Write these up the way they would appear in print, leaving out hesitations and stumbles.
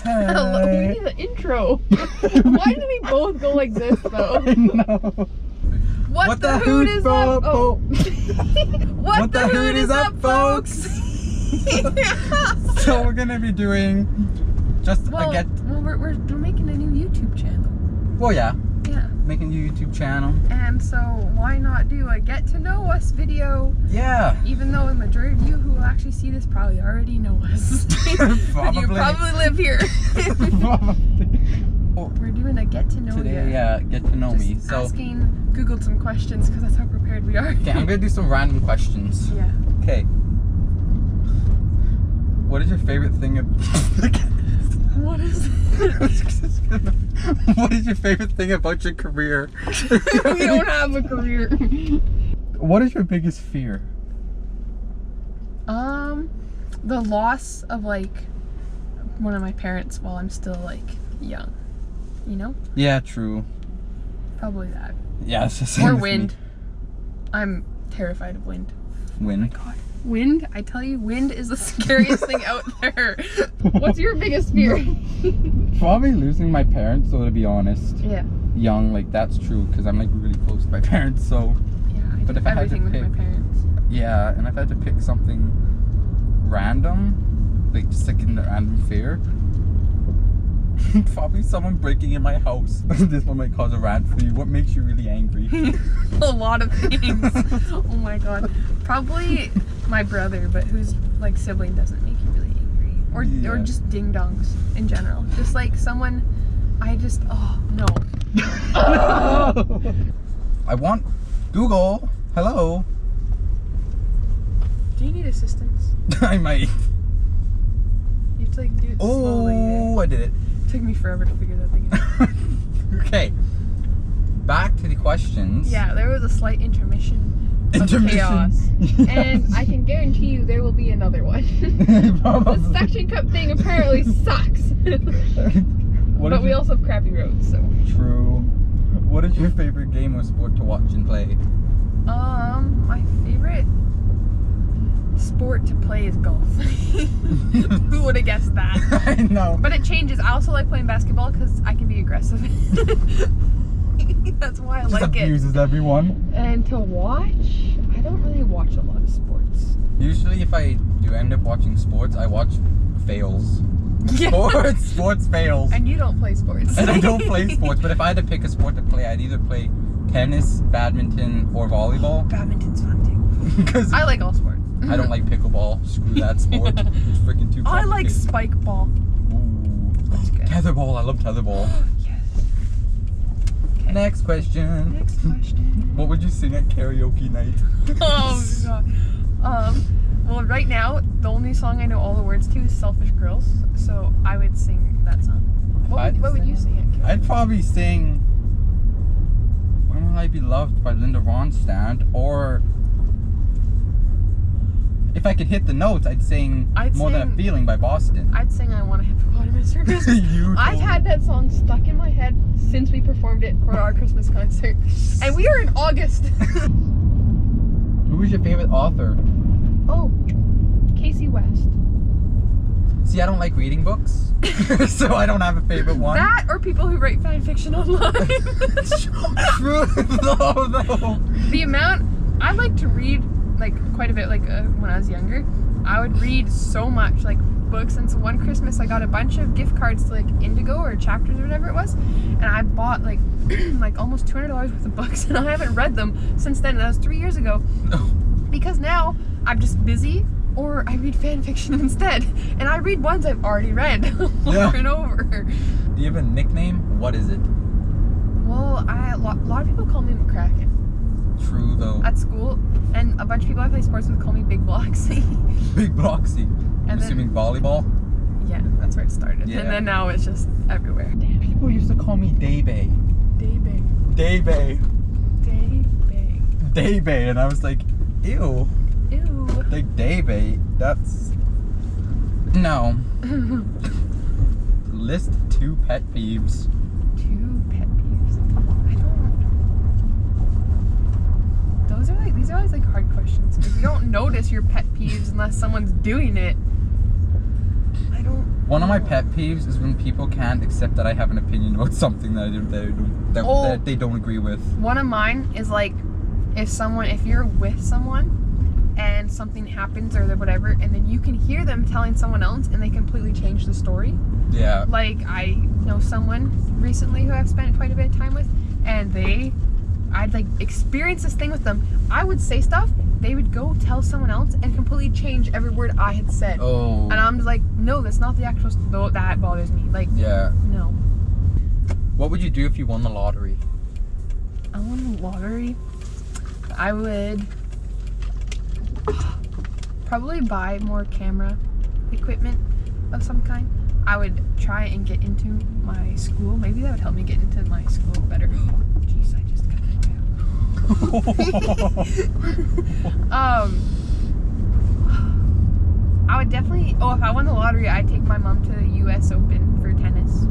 Hello, we need an intro. Why do we both go like this though? I know. What the hoot is up? Oh. What the hoot is up, folks? So we're gonna be doing just Well, we're making a new YouTube channel. Well, yeah, Yeah. making a YouTube channel. And so why not do a get to know us video? Yeah. Even though the majority of you who will actually see this probably already know us. Probably. You probably live here. Probably. We're doing a get to know Today, ya. get to know me. Just So, asking, Googled some questions because that's how prepared we are. okay, I'm gonna do some random questions. Yeah. Okay. What is your favorite thing? What is What is your favorite thing about your career? We don't have a career. What is your biggest fear? The loss of like one of my parents while I'm still like young. You know? Yeah, true. Probably that. Yeah, it's the same Or with wind. me. I'm terrified of wind. Wind. God. Wind, I tell you, wind is the scariest thing out there. What's your biggest fear? Probably losing my parents, so to be honest. Yeah. Young, like that's true, because I'm like really close to my parents, so Yeah, I But do if I had to everything with pick- my parents. yeah, and if I had to pick something random, like just like in a random fear, probably someone breaking in my house. This one might cause a rant for you. What makes you really angry? A lot of things. Oh my god. Probably my brother, but whose like sibling doesn't make you really angry. Or Yeah. just ding dongs in general. Just like someone no. I want Google. Hello. Do you need assistance? I might. You have to like do it slowly. Oh, I did it. It took me forever to figure that thing out. Okay. Back to the questions. Yeah, there was a slight intermission of Intermission. chaos. Yes. And I can guarantee you there will be another one. The Probably. suction cup thing apparently sucks. What But is we your- also have crappy roads, so. True. What is your favorite game or sport to watch and play? My favorite sport to play is golf. Who would have guessed that? I know. But it changes. I also like playing basketball because I can be aggressive. That's why I Just like it. abuses everyone. And to watch, I don't really watch a lot of sports. Usually, if I do end up watching sports, I watch fails. Sports fails. And you don't play sports. And I don't play sports, but if I had to pick a sport to play, I'd either play tennis, badminton, or volleyball. Badminton's fun too. Because I like all sports. I don't like pickleball. Screw that sport. It's freaking too complicated. I like spike ball. Ooh. That's good. Tetherball. I love tetherball. Yes. Okay. Next question. Next question. What would you sing at karaoke night? Oh god. Well, right now the only song I know all the words to is "Selfish Girls," so I would sing that song. What would you sing at karaoke? I'd probably sing "When Will I Be Loved" by Linda Ronstadt, or if I could hit the notes, I'd sing "More Than a sing- Feeling" by Boston. I'd sing "I Want a Hippopotamus" for Christmas. You I've told had that song stuck in my head since we performed it for our Christmas concert, and we are in August. Who is your favorite author? Oh, Casey West. See, I don't like reading books, so I don't have a favorite one. That or people who write fan fiction online. True, though. The amount I like to read, like quite a bit, like when I was younger, I would read so much, like books. And so one Christmas, I got a bunch of gift cards to like Indigo or Chapters or whatever it was, and I bought like like almost $200 worth of books, and I haven't read them since then. And that was 3 years ago, because now I'm just busy. Or I read fan fiction instead, and I read ones I've already read over and over. Do you have a nickname? What is it? Well, a lot of people call me McCracken True, though. at school, and a bunch of people I play sports with call me Big Bloxy. Big Bloxy. I'm And then- assuming volleyball. Yeah, that's where it started. Yeah. And then now it's just everywhere. Damn. People used to call me Daybay. Day big. Daybay. Day big. Daybay, and I was like, ew. Ew. Like Daybay, that's... No. List 2 pet peeves. 2 pet peeves. I don't. These are always like hard questions because you don't notice your pet peeves unless someone's doing it. I don't. One of my pet peeves is when people can't accept that I have an opinion about something that that they don't agree with. One of mine is like, if you're with someone and something happens or whatever, and then you can hear them telling someone else and they completely change the story. Yeah. Like, I know someone recently who I've spent quite a bit of time with, and I'd like experience this thing with them. I would say stuff, they would go tell someone else and completely change every word I had said. Oh. And I'm just like, no, that's not the actual though. That bothers me. Like, Yeah. no. What would you do if you won the lottery? I won the lottery. I would probably buy more camera equipment of some kind. I would try and get into my school. Maybe that would help me get into my school better. Jeez, I just got I would definitely. Oh, if I won the lottery, I'd take my mom to the U.S. Open for tennis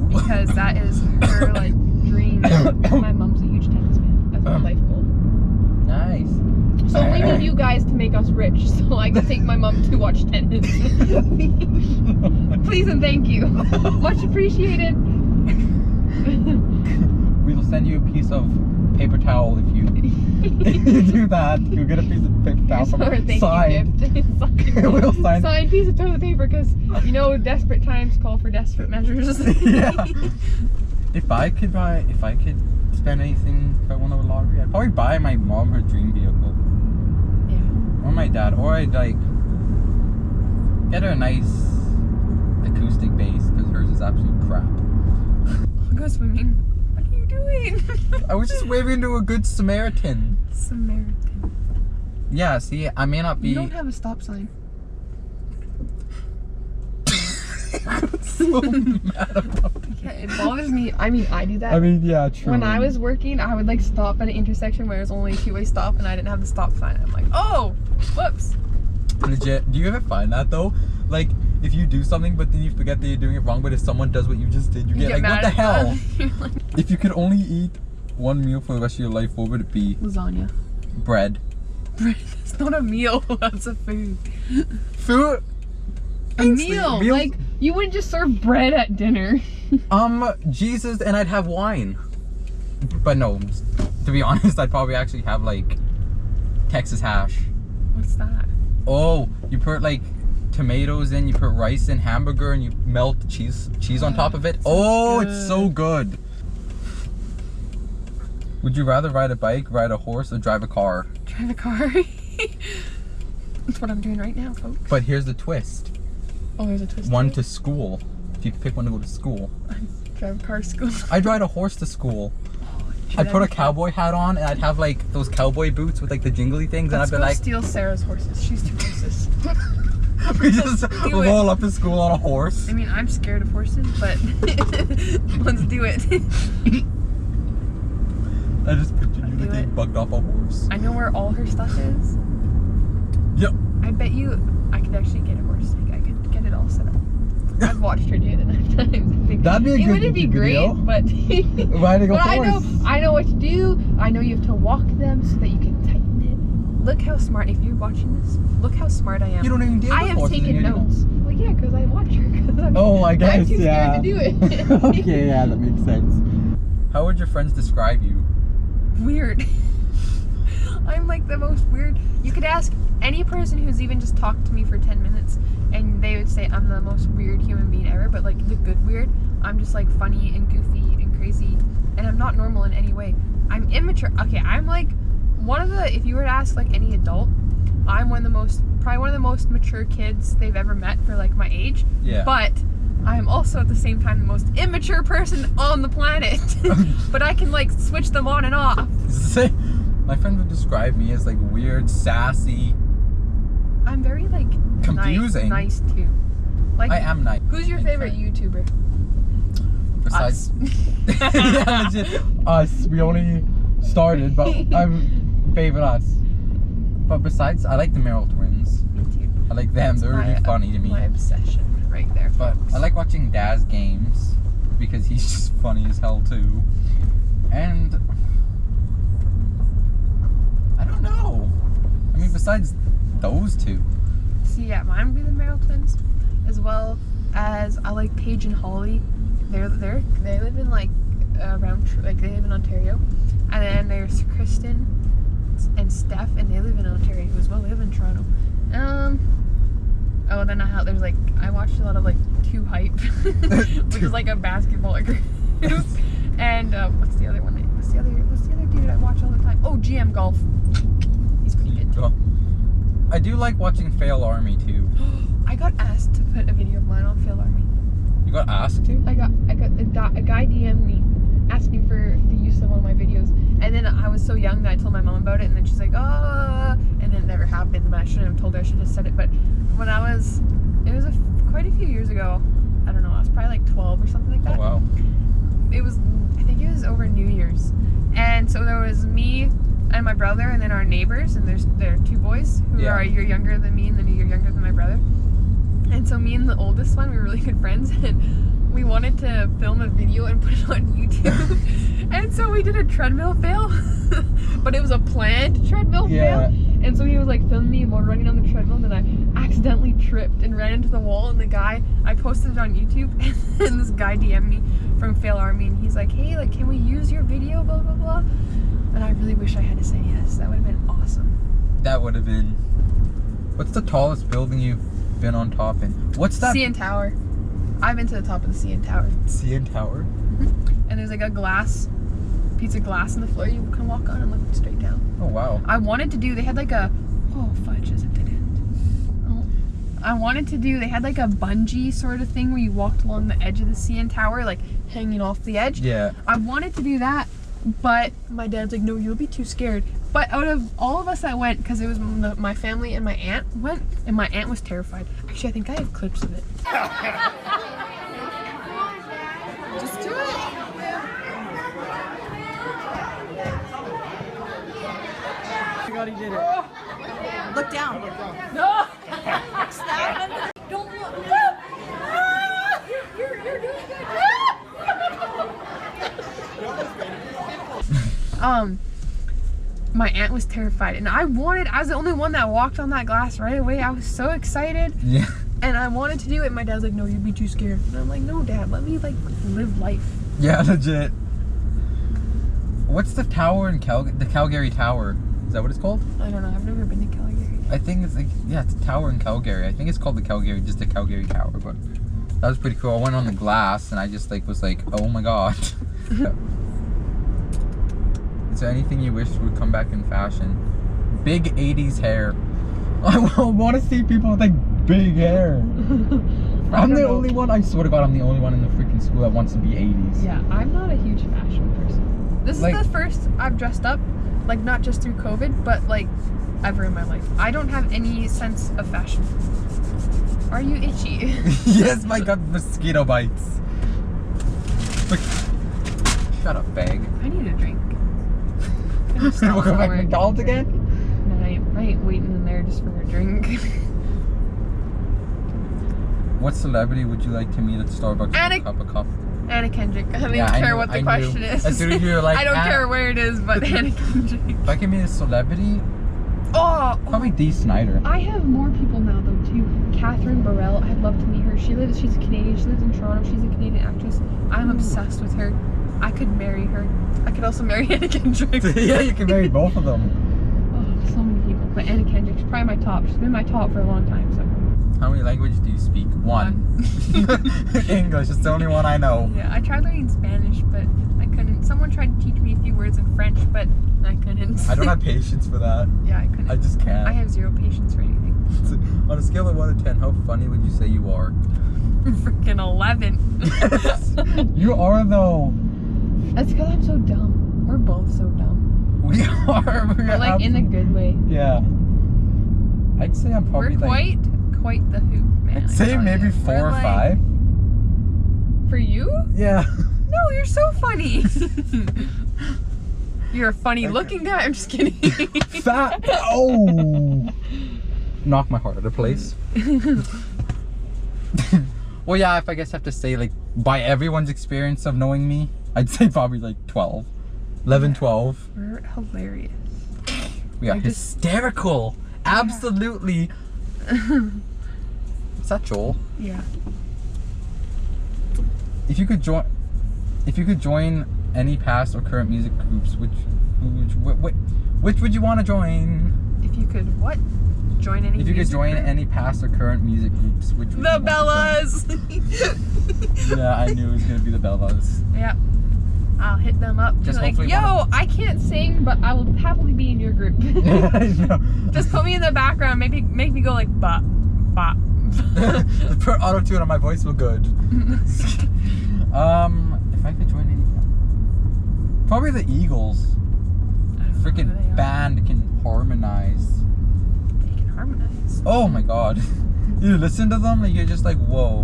because that is her like dream. My mom's a huge tennis fan. That's her life goal. Nice. So we need you guys to make us rich so I can take my mom to watch tennis. Please and thank you. Much appreciated. We will send you a piece of paper towel if you do that. You'll get a piece of paper towel from signed. We'll sign. Signed piece of toilet paper because you know desperate times call for desperate measures. Yeah. If I could spend anything if I won the lottery, I'd probably buy my mom her dream vehicle. Or my dad, or I'd like get her a nice acoustic bass because hers is absolute crap. I'll go swimming. What are you doing? I was just waving to a good Samaritan. Samaritan. Yeah, see, I may not be. You don't have a stop sign. I'm so mad about it. Yeah, it bothers me. I mean, I do that. I mean, yeah, true. When I was working, I would like stop at an intersection where there's only a two-way stop and I didn't have the stop sign. I'm like, oh, whoops. Legit, do you ever find that though? Like, if you do something but then you forget that you're doing it wrong, but if someone does what you just did, you get like, what the hell? Like, If you could only eat one meal for the rest of your life, what would it be? lasagna. Bread. Bread. That's not a meal. That's a food. Food? A meal. Meals- Like, you wouldn't just serve bread at dinner. Jesus, and I'd have wine. But no, to be honest, I'd probably actually have like Texas hash. What's that? Oh, you put like tomatoes in, you put rice in, hamburger, and you melt cheese on top of it. Oh, it's so good. Would you rather ride a bike, ride a horse, or drive a car? Drive a car. That's what I'm doing right now, folks. But here's the twist. Oh, there's a twist. One to to school. If you could pick one to go to school. drive a car to school. I'd ride a horse to school. Should I'd put I- a cowboy hat on, and I'd have like those cowboy boots with like the jingly things, Let's and go I'd be steal Sarah's horses. She's two horses. like, we just do it. roll up to school on a horse. I mean, I'm scared of horses, but let's do it. I just pictured you Do like getting it. bugged off a horse. I know where all her stuff is. Yep. I bet you I could actually get a horse. Like, I could get it all set up. I've watched her do it enough times. I think That'd be a it good wouldn't be YouTube great, video. but Riding a but horse. I know what to do. I know you have to walk them so that you can tighten it. Look how smart. If you're watching this, look how smart I am. You don't even deal I with have horses taken and you notes. Well, yeah, because I watch her. 'Cause I'm, Oh, I guess, I'm too yeah. scared to do it. Okay, yeah, that makes sense. How would your friends describe you? Weird. I'm like the most weird. You could ask any person who's even just talked to me for 10 minutes and they would say I'm the most weird human being ever, but like the good weird. I'm just like funny and goofy and crazy and I'm not normal in any way. I'm immature. Okay, I'm like one of the, if you were to ask like any adult, I'm probably one of the most mature kids they've ever met for like my age. Yeah. But I'm also at the same time the most immature person on the planet. But I can like switch them on and off. My friend would describe me as like weird, sassy. I'm very like Confusing. nice too. Like, I am nice. who's your favorite YouTuber? Besides, Us. yeah, legit. Us. We only started, but I'm favorite us. But besides, I like the Merrill twins. Me too. I like them. They're really funny to me. My obsession right there. But folks. I like watching Daz games because he's just funny as hell too. And I don't know. I mean, besides those two. See, yeah, mine would be the Merrill twins. as well as I like Paige and Holly. They live in like they live in Ontario, and then there's Kristen and Steph, and they live in Ontario as well. They live in Toronto. Oh, then there's like I watched a lot of like Too Hype, which is like a basketball group. And what's the other one? What's the other dude I watch all the time? Oh, GM Golf. He's pretty good too. I do like watching Fail Army too. I got asked to put a video of mine on Fail Army. You got asked to? I got a guy DM'd me asking for the use of one of my videos, and then I was so young that I told my mom about it, and then she's like, and then it never happened. But I shouldn't have told her. I should have said it. But when it was quite a few years ago. I don't know. I was probably like 12 or something like that. Oh wow. I think it was over New Year's, and so there was me and my brother, and then our neighbors, and there are 2 boys who are a year younger than me and then a year younger than my brother. And so me and the oldest one, we were really good friends, and we wanted to film a video and put it on YouTube. And so we did a treadmill fail, but it was a planned treadmill fail. And so he was like filming me while running on the treadmill, and then I accidentally tripped and ran into the wall, and I posted it on YouTube, and this guy DM'd me from Fail Army, and he's like, hey, like, can we use your video, blah, blah, blah. And I really wish I had to say yes. That would have been awesome. That would have been. What's the tallest building you've been on top in? What's that? CN Tower. I've been to the top of the CN Tower. CN Tower? Mm-hmm. And there's like a piece of glass in the floor you can walk on and look straight down. Oh, wow. I wanted to do, they had like a, oh, fudge, is it dead end? Oh. They had like a bungee sort of thing where you walked along the edge of the CN Tower, like hanging off the edge. Yeah. I wanted to do that, but my dad's like, no, you'll be too scared. But out of all of us that went, because it was my family and my aunt went, and my aunt was terrified. Actually, I think I have clips of it. Just do it. He did it. Look down. No! Don't look. You're doing good. My aunt was terrified, and I was the only one that walked on that glass right away. I was so excited. Yeah. And I wanted to do it. My dad's like, no, you'd be too scared. And I'm like, no, Dad, let me like live life. Yeah, legit. What's the tower in the Calgary Tower? Is that what it's called? I don't know. I've never been to Calgary. I think it's like, yeah, it's a tower in Calgary. I think it's called the Calgary Tower, but that was pretty cool. I went on the glass and I just like was like, oh my god. Is there anything you wish would come back in fashion? Big 80s hair. I want to see people with like big hair. I'm the only one, I swear to God, I'm the only one in the freaking school that wants to be 80s. Yeah, I'm not a huge fashion person. This is Like- the first I've dressed up, like not just through COVID, but like ever in my life. I don't have any sense of fashion. Are you itchy? Yes, my God, mosquito bites. Shut up, bag. I need a drink. We'll go back to McDonald's again? No, I ain't waiting in there just for a drink. What celebrity would you like to meet at Starbucks for a cup of coffee? Anna Kendrick. I don't Yeah, even I care knew- what the I knew. question is. As soon as you were like, I don't Anna- care where it is, but Anna Kendrick. If I can meet a celebrity, probably Dee Snider. I have more people now though too. Catherine Burrell. I'd love to meet her. She's a Canadian. She lives in Toronto. She's a Canadian actress. I'm obsessed with her. I could marry her. I could also marry Anna Kendrick. Yeah, you can marry both of them. Oh, so many people. But Anna Kendrick's probably my top. She's been my top for a long time. So. How many languages do you speak? One. English. It's the only one I know. Yeah, I tried learning Spanish, but I couldn't. Someone tried to teach me a few words in French, but I couldn't. I don't have patience for that. Yeah, I couldn't. I just can't. I have zero patience for anything. On a scale of 1 to 10, how funny would you say you are? Freaking 11. You are though. That's because I'm so dumb. We're both so dumb. We are. We're like in a good way. Yeah. I'd say I'm probably We're quite the hoop, man. I'd say maybe 4 or 5. For you? Yeah. No, you're so funny. You're a funny looking guy. I'm just kidding. Fat. Oh. Knock my heart out of place. Well, yeah, if I guess I have to say, like, by everyone's experience of knowing me, I'd say probably like 12. 11, 12. We're hilarious. We are I just- hysterical. Absolutely. What's that, Joel? Yeah. If you could join any past or current music groups, which would you want to join? If you could what? Join any. If you could music join group? any past or current music groups, which would The you want to Bellas. join? Yeah, I knew it was gonna be the Bellas. Yeah. I'll hit them up. Just Like, hopefully yo, I can't sing, but I will happily be in your group. No. Just put me in the background. Make me go like bop, bop. Put auto tune on my voice will good. If I could join any, probably the Eagles. I don't know who they Freaking are. band can harmonize. They can harmonize. Oh my god. You listen to them and you're just like, whoa.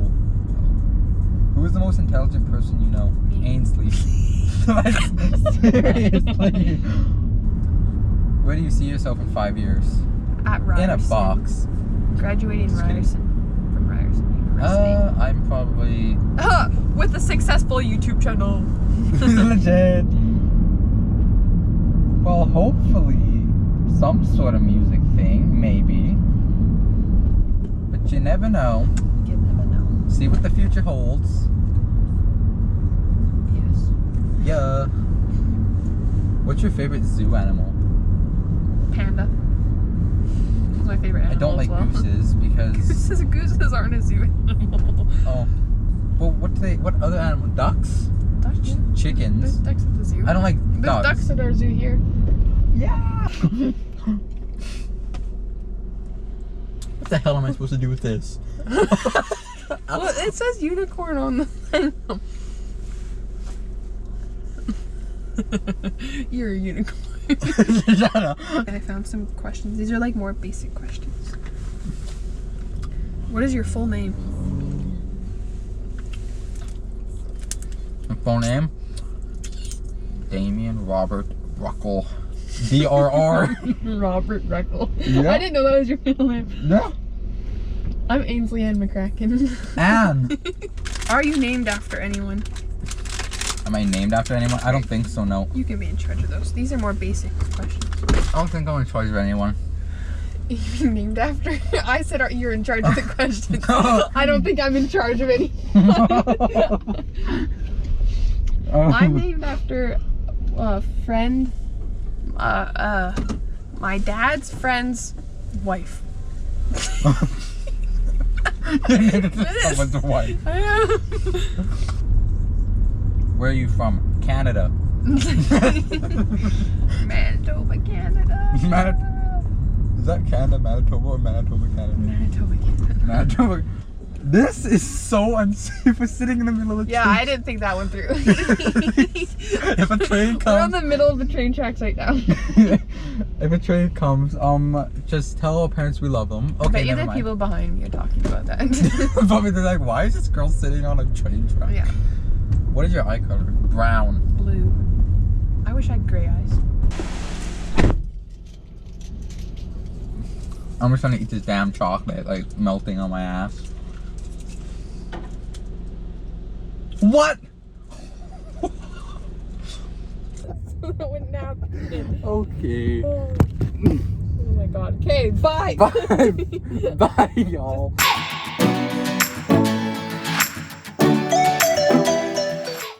Who is the most intelligent person you know? Me. Ainsley. Like, seriously. Where do you see yourself in 5 years? At Ryerson. In a box. Graduating Just kidding. Ryerson from Ryerson University. I'm probably With a successful YouTube channel. legit. Well, hopefully some sort of music thing, maybe. But you never know. You never know. See what the future holds. Yes. Yeah. What's your favorite zoo animal? Panda. It's my favorite I animal don't like as well. gooses because Gooses aren't a zoo animal. oh. Well, what other animal? Ducks? Ducks? There's Chickens? ducks at the zoo. I don't like There's ducks. ducks at our zoo here. Yeah. What the hell am I supposed to do with this? Well, it says unicorn on the thing. You're a unicorn. Shut up. I found some questions. These are like more basic questions. What is your full name? My full name? Damien Robert Ruckle. DRR. Robert Reckle. Yeah. I didn't know that was your middle name. Yeah. I'm Ainsley Ann McCracken. Anne. Are you named after anyone? Am I named after anyone? I don't think so, no. You can be in charge of those. These are more basic questions. I don't think I'm in charge of anyone. You named after? I said you're in charge of the questions. I don't think I'm in charge of any. I'm named after a friend. My dad's friend's wife. You're named after someone's wife. I am. Where are you from? Canada. Manitoba, Canada. Is that Canada, Manitoba, or Manitoba, Canada? Manitoba, Canada. Manitoba. This is so unsafe. We're sitting in the middle of the Yeah, train. I didn't think that one through. If a train We're on comes, the middle of the train tracks right now. if a train comes, just tell our parents we love them. Okay, But never the mind. people behind me are talking about that. Probably they're like, why is this girl sitting on a train track? Yeah, What is your eye color? Brown. blue. I wish I had gray eyes. I'm just trying to eat this damn chocolate, like melting on my ass. What? That wouldn't happen. Okay. Oh my god. Okay, bye. Bye. Bye, y'all.